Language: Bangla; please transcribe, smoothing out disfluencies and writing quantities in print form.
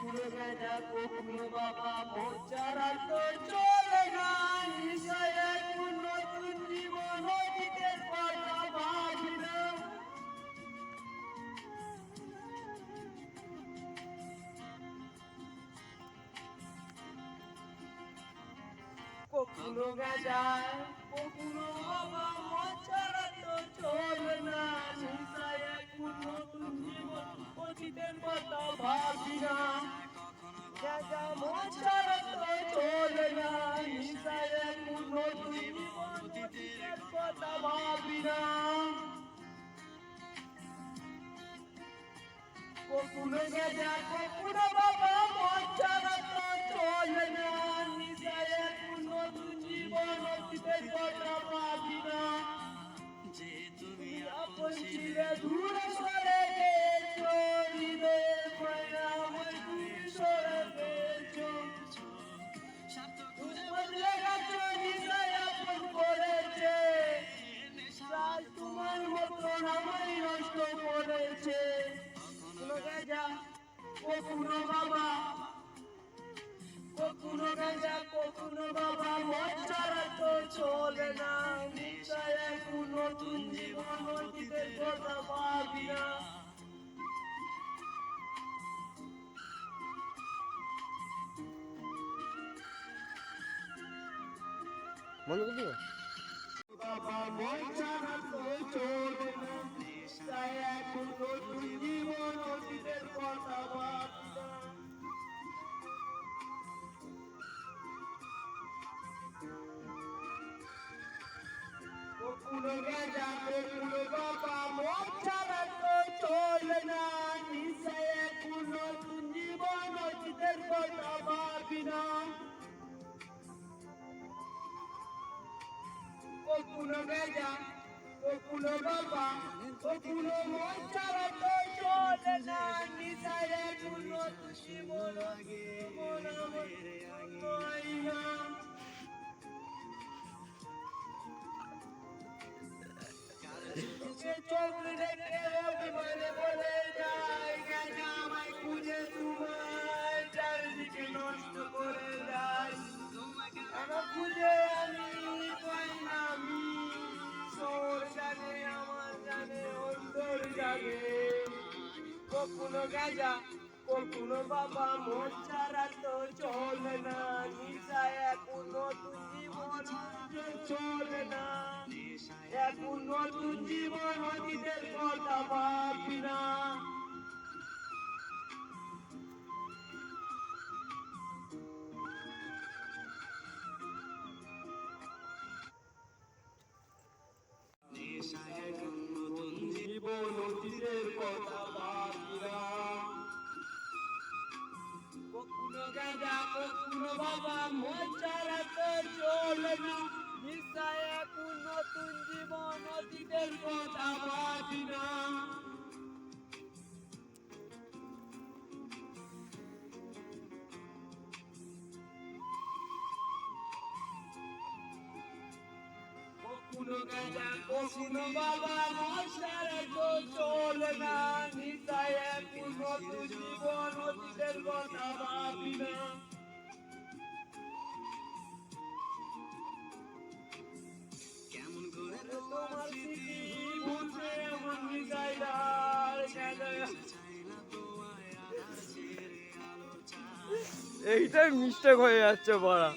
কখনো গাঁজা কখনো বাবা মদ ছাড়া তো চলে না, নিশায় এখন নতুন জীবন অতীতের কথা ভাবি না। কখনো গাঁজা কখনো বাবা মদ ছাড়া তো চলে না, নিশায় এখন নতুন জীবন অতীতের কথা ভাবি না। গাঁজা মদ ছাড়া তো চলে না, নিশায় এখন নতুন জীবন অতীতের কথা ভাবি না। কখনো গাঁজা কখনো বাবা মদ ছাড়া তো চলে না, নিশায় এখন নতুন জীবন অতীতের কথা ভাবি না। যে তুমি আপন ছিলে দূরে সরে গেছো, হৃদয়ের মায়া আমায় দূরে সরে গেছো। তুমি বদলে গেছো, নিশায় আপন করেছে, সাজ তোমার মতন আমায় নষ্ট করেছে। কখনো গাঁজা কখনো বাবা কখনো গাঁজা কখনো বাবা মদ ছাড়া তো চলে না, নিশ্চয় এখন নতুন জীবন অতীতের কথা ভাবি না। বাবা মদ ছাড়া তো চলে না, নিশ্চয় এখন নতুন জীবন অতীতের কথা ভাবি না। কখনো গাঁজা কখনো বাবা মদ ছাড়া তো চলে না, নিশায় এখন নতুন জীবন অতীতের কথা ভাবি না। কখনো গাঁজা কখনো বাবা কখনো মদ ছাড়া তো চলে না, নিশায় এখন নতুন জীবন জীবন আমার না। চোখ রেখে অভিমানে বলে যায়, গাঁজা আমায় খুঁজে তোমায় চারিদিকে নষ্ট করে যায়। আমার খুঁজে আমি পাই না, আমি শহর জানে আমার জানে অন্তর জানে। কখনো গাঁজা কখনো বাবা মদ ছাড়া তো চলে না, নিশায় এখন নতুন জীবন চলে না, এখন নতুন জীবন অতীতের কথা ভাবি না। এখন নতুন জীবন অতীতের কথা ভাবি না। কখনো গাঁজা কখনো বাবা মদ ছাড়া তো চলে না, নিশায় এখন নতুন জীবন অতীতের কথা ভাবি না। কখনো গাঁজা কখনো বাবা মদ ছাড়া তো চলে না, নিশায় এখন নতুন জীবন অতীতের কথা ভাবি না। কেমন করে তোমার স্মৃতি ভুলতে এমন নিশাইদার এইটাই মিস্টেক হয়ে যাচ্ছে বড়া।